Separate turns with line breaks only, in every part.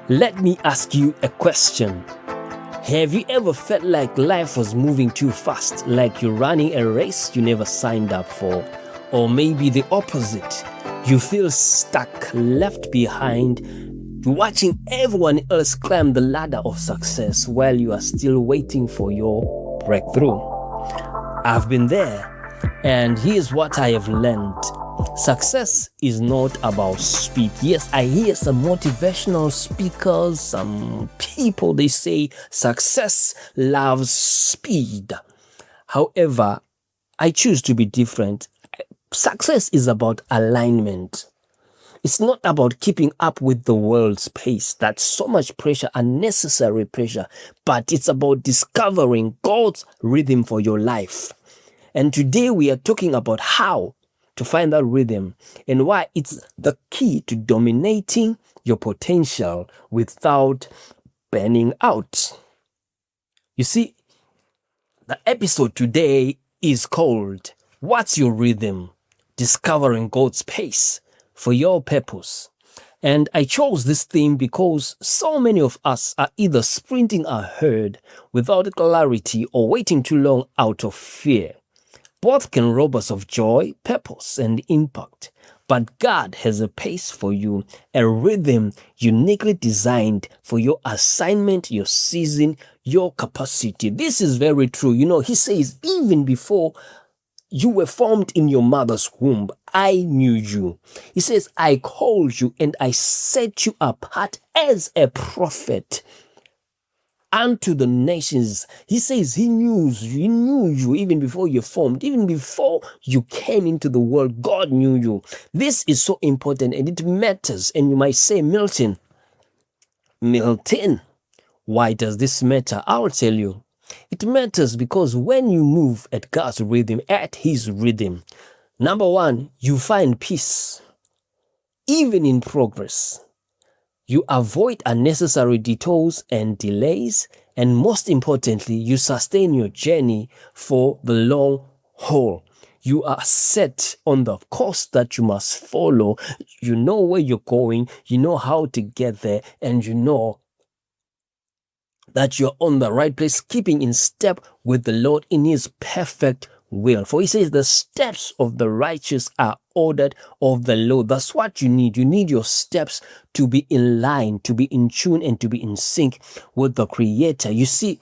Let me ask you a question. Have you ever felt like life was moving too fast, like you're running a race you never signed up for? Or maybe the opposite. You feel stuck, left behind, watching everyone else climb the ladder of success while you are still waiting for your breakthrough. I've been there, and here's what I have learned. Success is not about speed. Yes, I hear some motivational speakers, some people, they say success loves speed. However, I choose to be different. Success is about alignment. It's not about keeping up with the world's pace. That's so much pressure, unnecessary pressure. But it's about discovering God's rhythm for your life. And today we are talking about how to find that rhythm and why it's the key to dominating your potential without burning out. You see, the episode today is called What's Your Rhythm? Discovering God's Pace for Your Purpose. And I chose this theme because so many of us are either sprinting ahead without clarity or waiting too long out of fear. Both can rob us of joy, purpose, and impact. But God has a pace for you, a rhythm uniquely designed for your assignment, your season, your capacity. This is very true. You know, He says, even before you were formed in your mother's womb, I knew you. He says, I called you and I set you apart as a prophet unto the nations. He says he knew you even before you formed, even before you came into the world. God knew you. This is so important and it matters. And you might say, Milton, why does this matter? I'll tell you. It matters because when you move at God's rhythm, at His rhythm, number one, you find peace, even in progress. You avoid unnecessary detours and delays, and most importantly, you sustain your journey for the long haul. You are set on the course that you must follow. You know where you're going, you know how to get there, and you know that you're on the right place, keeping in step with the Lord in His perfect will. For He says the steps of the righteous are ordered of the Lord. That's what you need. You need your steps to be in line, to be in tune, and to be in sync with the Creator. You see,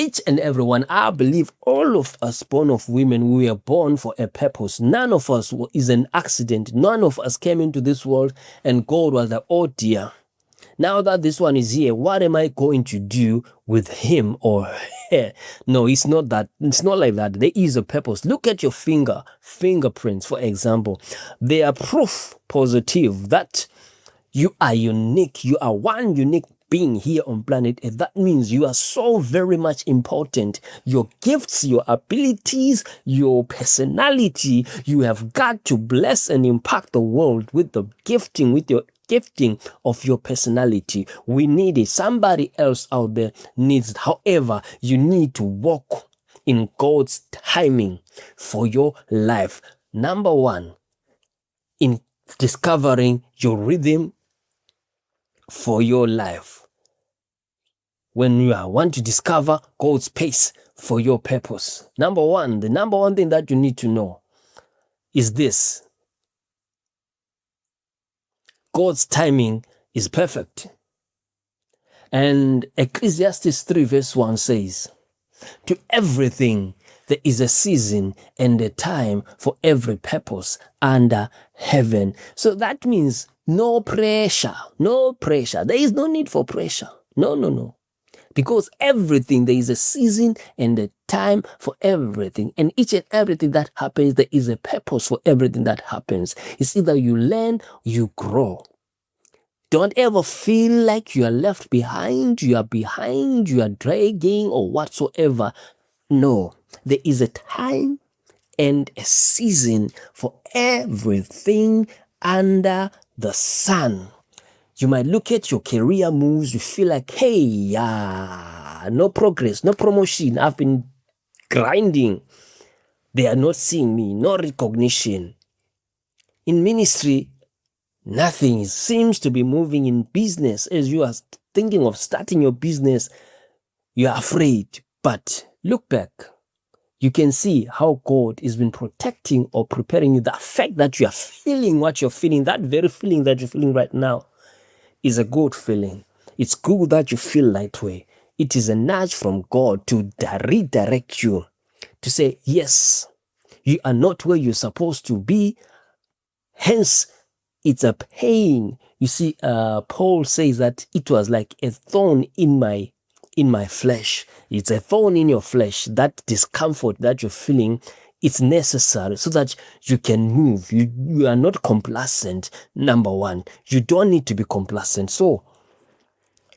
each and every one, I believe all of us born of women, we are born for a purpose. None of us is an accident. None of us came into this world and God was like, oh dear, now that this one is here, what am I going to do with him or her? No, it's not that. It's not like that. There is a purpose. Look at your fingerprints, for example. They are proof positive that you are unique. You are one unique being here on planet Earth. That means you are so very much important. Your gifts, your abilities, your personality, you have got to bless and impact the world with the gifting, with your gifting of your personality. We need it. Somebody else out there needs it. However, you need to walk in God's timing for your life. Number one, in discovering your rhythm for your life. When you want to discover God's pace for your purpose, the number one thing that you need to know is this: God's timing is perfect. And Ecclesiastes 3 verse 1 says, to everything there is a season and a time for every purpose under heaven. So that means no pressure. There is no need for pressure. No. Because everything, there is a season and a time for everything. And each and everything that happens, there is a purpose for everything that happens. It's either you learn, you grow. Don't ever feel like you are left behind, you are dragging or whatsoever. No, there is a time and a season for everything under the sun. You might look at your career moves, you feel like, hey, no progress, no promotion. I've been grinding. They are not seeing me, no recognition. In ministry, Nothing seems to be moving in business. As you are thinking of starting your business, you are afraid. But look back. You can see how God has been protecting or preparing you. The fact that you are feeling what you're feeling, that very feeling that you're feeling right now, is a good feeling. It's good that you feel that way. It is a nudge from God to redirect you, to say, yes, you are not where you're supposed to be. Hence, it's a pain. You see, Paul says that it was like a thorn in my flesh. It's a thorn in your flesh. That discomfort that you're feeling, it's necessary so that you can move. You are not complacent. Number one, you don't need to be complacent. So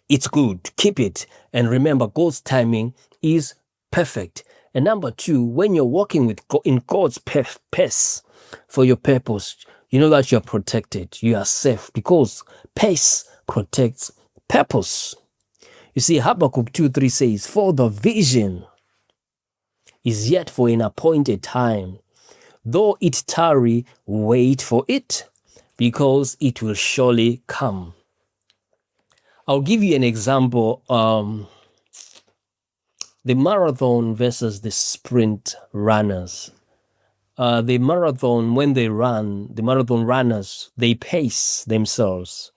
it's good. Keep it. And remember, God's timing is perfect. And number two, when you're walking with God, in God's pace for your purpose, you know that you're protected. You are safe because pace protects purpose. You see, Habakkuk 2:3 says, for the vision is yet for an appointed time. Though it tarry, wait for it, because it will surely come. I'll give you an example. The marathon versus the sprint runners. The marathon, when they run, the marathon runners, they pace themselves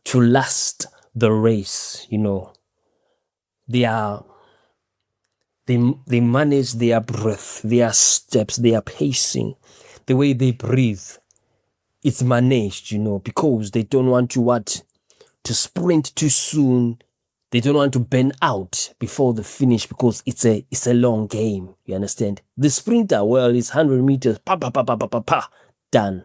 to last the race, you know. They manage their breath, their steps, their pacing, the way they breathe. It's managed, you know, because they don't want to sprint too soon. They don't want to burn out before the finish because it's a long game. You understand? The sprinter, well, it's 100 meters, done.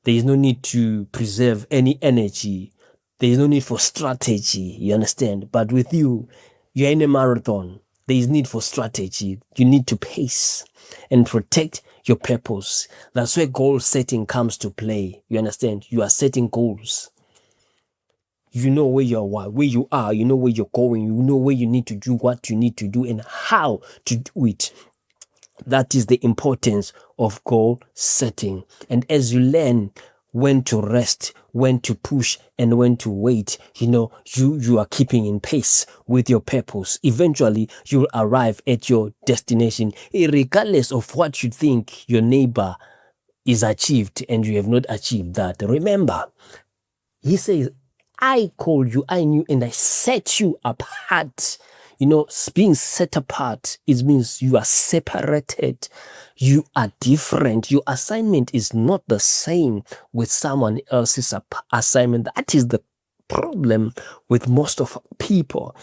There is no need to preserve any energy. There is no need for strategy. You understand? But with you, you're in a marathon. There is need for strategy. You need to pace and protect your purpose. That's where goal setting comes to play. You understand? You are setting goals. You know where you are, you know where you're going, you know where you need to do what you need to do and how to do it. That is the importance of goal setting. And as you learn when to rest, when to push, and when to wait, you know, you are keeping in pace with your purpose. Eventually, you'll arrive at your destination, regardless of what you think your neighbor is achieved and you have not achieved that. Remember, he says, I called you, I knew, and I set you apart. You know, being set apart, it means you are separated. You are different. Your assignment is not the same with someone else's assignment. That is the problem with most of people.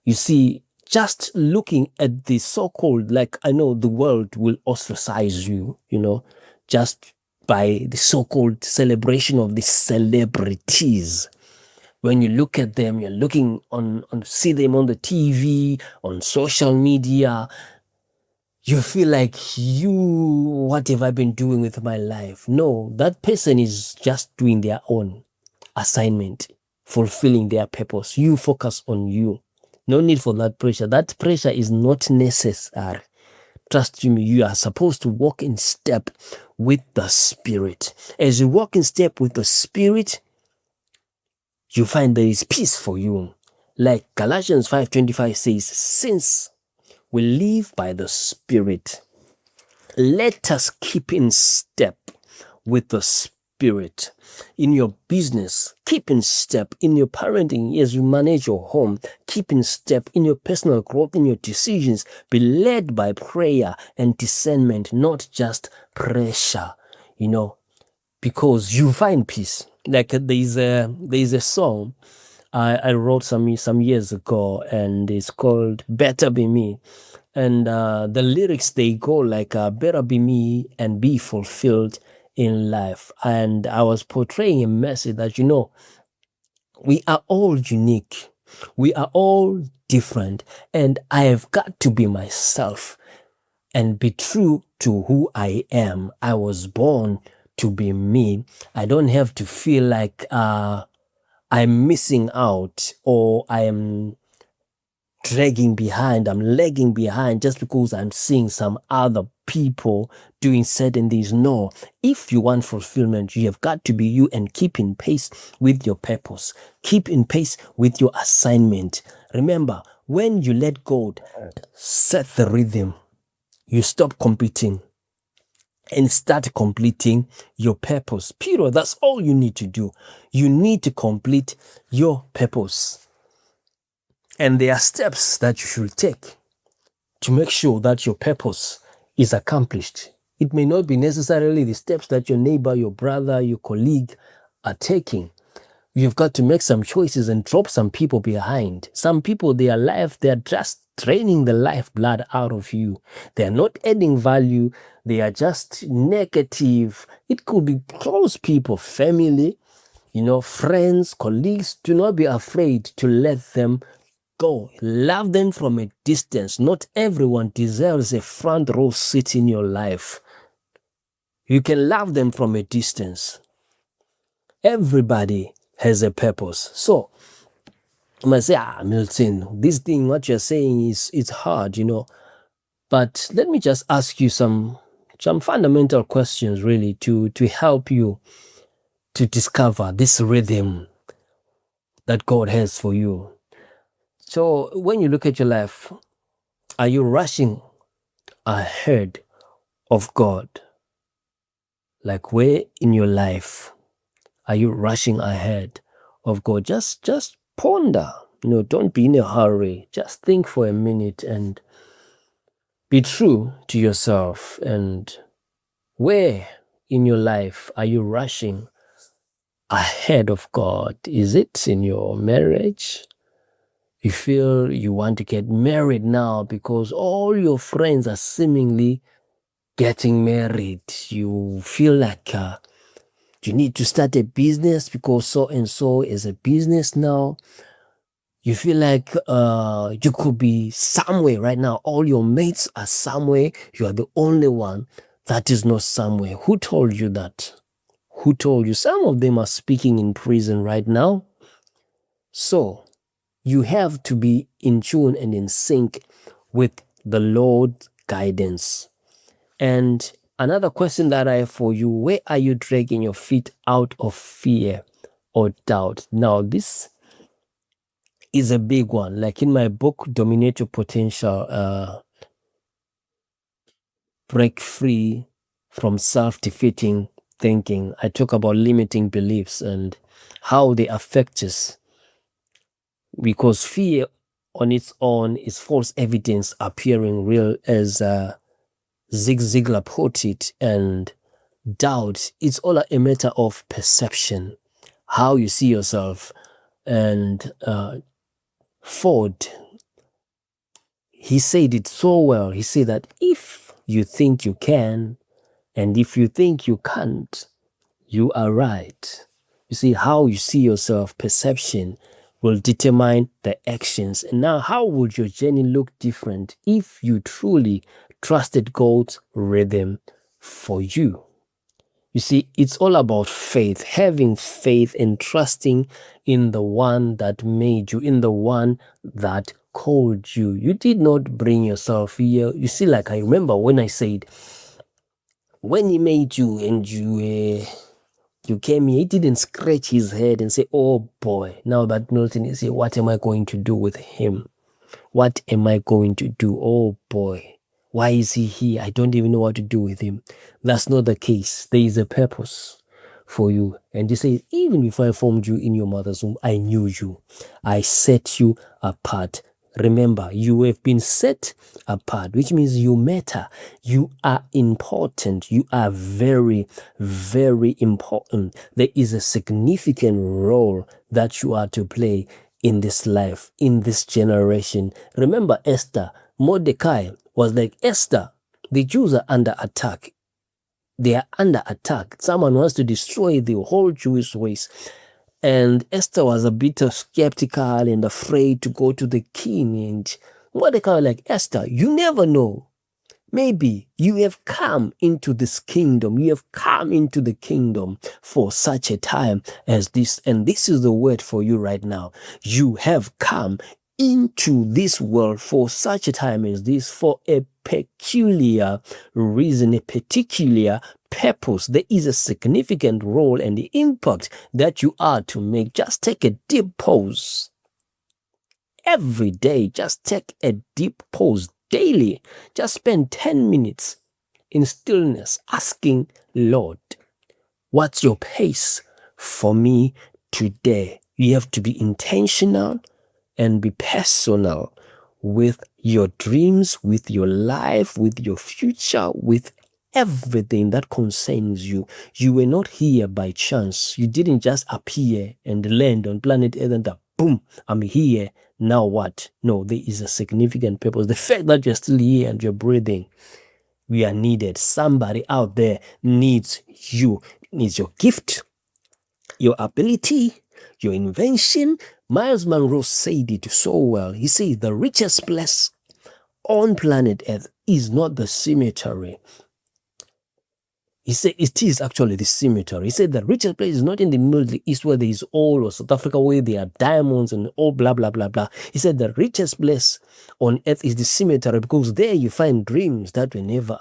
You see, just looking at the so-called, like, I know the world will ostracize you, you know, just by the so-called celebration of the celebrities. When you look at them, you're looking see them on the TV, on social media, you feel like, what have I been doing with my life? No, that person is just doing their own assignment, fulfilling their purpose. You focus on you. No need for that pressure. That pressure is not necessary. Trust me, you are supposed to walk in step with the Spirit. As you walk in step with the Spirit, you find there is peace for you. Like Galatians 5:25 says, since we live by the Spirit, let us keep in step with the Spirit. In your business, keep in step. In your parenting, as you manage your home, keep in step. In your personal growth, in your decisions, be led by prayer and discernment, not just pressure, you know, because you find peace. Like there's a song I wrote some years ago, and it's called Better Be Me. And the lyrics, they go like, better be me and be fulfilled in life. And I was portraying a message that, you know, we are all unique. We are all different. And I have got to be myself and be true to who I am. I was born to be me. I don't have to feel like I'm missing out, or I am dragging behind, I'm lagging behind just because I'm seeing some other people doing certain things. No, if you want fulfillment, you have got to be you and keep in pace with your purpose. Keep in pace with your assignment. Remember, when you let God set the rhythm, you stop competing and start completing your purpose. Period. That's all you need to do. You need to complete your purpose. And there are steps that you should take to make sure that your purpose is accomplished. It may not be necessarily the steps that your neighbor, your brother, your colleague are taking. You've got to make some choices and drop some people behind. Some people, their life, they're just draining the lifeblood out of you. They're not adding value. They are just negative. It could be close people, family, friends, colleagues. Do not be afraid to let them go. Love them from a distance. Not everyone deserves a front row seat in your life. You can love them from a distance. Everybody has a purpose. So you might say, Milton, this thing, what you're saying it's hard, But let me just ask you some fundamental questions really to help you to discover this rhythm that God has for you. So when you look at your life, are you rushing ahead of God? Like, where in your life are you rushing ahead of God? Just ponder. Don't be in a hurry. Just think for a minute and be true to yourself. And where in your life are you rushing ahead of God? Is it in your marriage? You feel you want to get married now because all your friends are seemingly getting married. You feel like you need to start a business because so and so is a business now. You feel like you could be somewhere right now. All your mates are somewhere. You are the only one that is not somewhere. Who told you that? Who told you? Some of them are speaking in prison right now. So you have to be in tune and in sync with the Lord's guidance. And another question that I have for you, where are you dragging your feet out of fear or doubt? Now, this is a big one. Like in my book, Dominate Your Potential, Break Free from Self-Defeating Thinking, I talk about limiting beliefs and how they affect us. Because fear on its own is false evidence appearing real, as Zig Ziglar put it, and doubt, it's all a matter of perception, how you see yourself. And Ford, he said it so well. He said that if you think you can, and if you think you can't, you are right. You see, how you see yourself, perception, will determine the actions. And now, how would your journey look different if you truly trusted God's rhythm for you? You see, it's all about faith, having faith and trusting in the one that made you, in the one that called you. You did not bring yourself here. You see, like I remember when I said, when he made you and you came here, he didn't scratch his head and say, oh boy, now that Milton is here, what am I going to do with him? What am I going to do? Oh boy, why is he here? I don't even know what to do with him. That's not the case. There is a purpose for you. And he says, even before I formed you in your mother's womb, I knew you. I set you apart. Remember, you have been set apart, which means you matter. You are important. You are very, very important. There is a significant role that you are to play in this life, in this generation. Remember Esther, Mordecai was like, Esther, the Jews are under attack. They are under attack. Someone wants to destroy the whole Jewish race. And Esther was a bit skeptical and afraid to go to the king. And Mordecai was like, Esther, you never know. Maybe you have come into this kingdom. You have come into the kingdom for such a time as this. And this is the word for you right now. You have come into this world for such a time as this, for a peculiar reason, a particular purpose. There is a significant role and the impact that you are to make. Just take a deep pause. Every day, just take a deep pause daily. Just spend 10 minutes in stillness asking, Lord, what's your pace for me today? You have to be intentional and be personal with your dreams, with your life, with your future, with everything that concerns you. You were not here by chance. You didn't just appear and land on planet Earth and boom, I'm here. Now what? No, there is a significant purpose. The fact that you're still here and you're breathing, we are needed. Somebody out there needs you, needs your gift, your ability, your invention. Miles Monroe said it so well. He said the richest place on planet Earth is not the cemetery. He said it is actually the cemetery. He said the richest place is not in the Middle East where there is oil, or South Africa where there are diamonds and all blah, blah, blah, blah. He said the richest place on earth is the cemetery, because there you find dreams that were never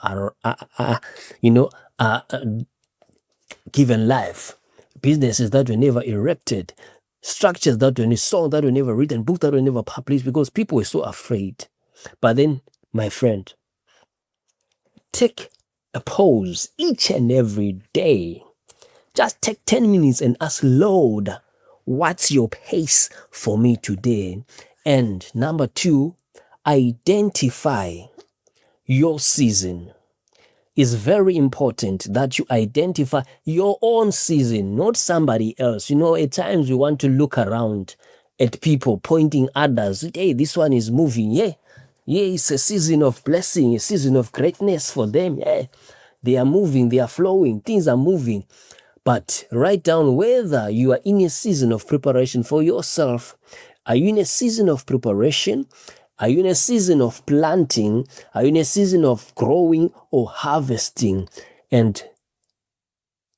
given life, businesses that were never erected, structures that were, songs that were never written, books that were never published, because people were so afraid. But then, my friend, take a pause each and every day. Just take 10 minutes and ask, Lord, what's your pace for me today? And number 2, identify your season. It's very important that you identify your own season, not somebody else. You know, at times we want to look around at people, pointing others. Hey, this one is moving. Yeah, it's a season of blessing, a season of greatness for them. Yeah, they are moving, they are flowing, things are moving. But write down whether you are in a season of preparation for yourself. Are you in a season of preparation? Are you in a season of planting? Are you in a season of growing or harvesting? And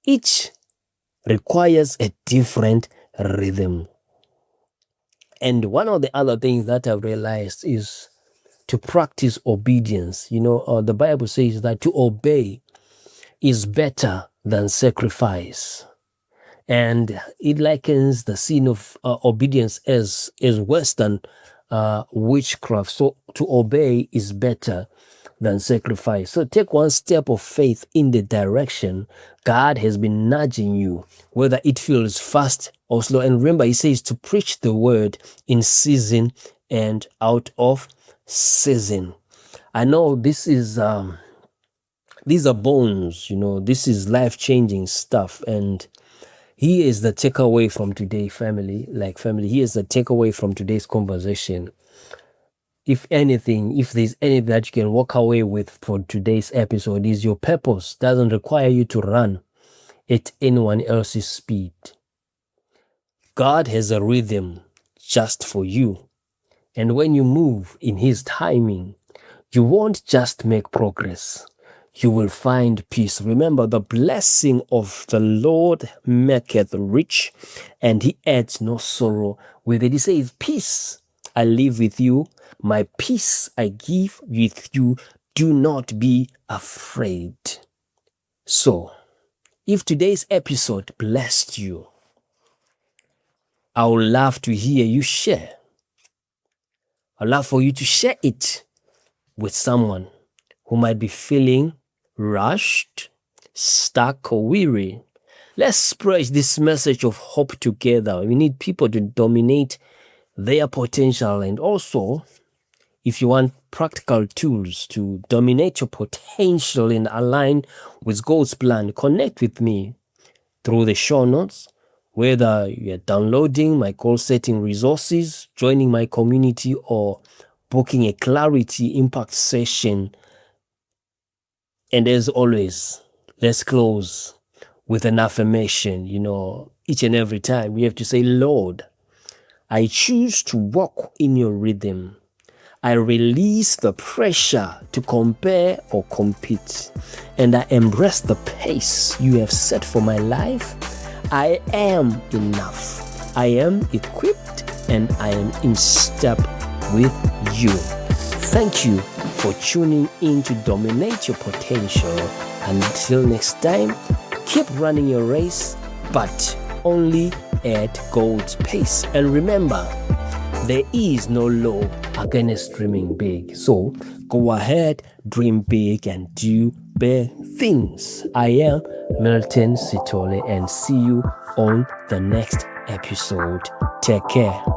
each requires a different rhythm. And one of the other things that I've realized is to practice obedience. You know, the Bible says that to obey is better than sacrifice. And it likens the sin of obedience as worse than witchcraft. So to obey is better than sacrifice. So take one step of faith in the direction God has been nudging you, whether it feels fast or slow. And remember, he says to preach the word in season and out of season. I know this is these are bones, you know, this is life-changing stuff. And here is the takeaway from today, family. Here's the takeaway from today's conversation. If anything, if there's anything that you can walk away with from today's episode, is your purpose doesn't require you to run at anyone else's speed. God has a rhythm just for you. And when you move in his timing, you won't just make progress. You will find peace. Remember, the blessing of the Lord maketh rich, and he adds no sorrow with it. He says, peace I live with you, my peace I give with you. Do not be afraid. So, if today's episode blessed you, I would love to hear you share. I'd love for you to share it with someone who might be feeling rushed, stuck, or weary. Let's spread this message of hope together. We need people to dominate their potential. And also, if you want practical tools to dominate your potential and align with God's plan, connect with me through the show notes. Whether you're downloading my goal-setting resources, joining my community, or booking a clarity impact session. And as always, let's close with an affirmation. You know, each and every time we have to say, Lord, I choose to walk in your rhythm. I release the pressure to compare or compete. And I embrace the pace you have set for my life. I am enough. I am equipped and I am in step with you. Thank you for tuning in to Dominate Your Potential. Until next time, keep running your race, but only at God's pace. And remember, there is no law against dreaming big. So go ahead, dream big, and do big things. I am Milton Sithole, and see you on the next episode. Take care.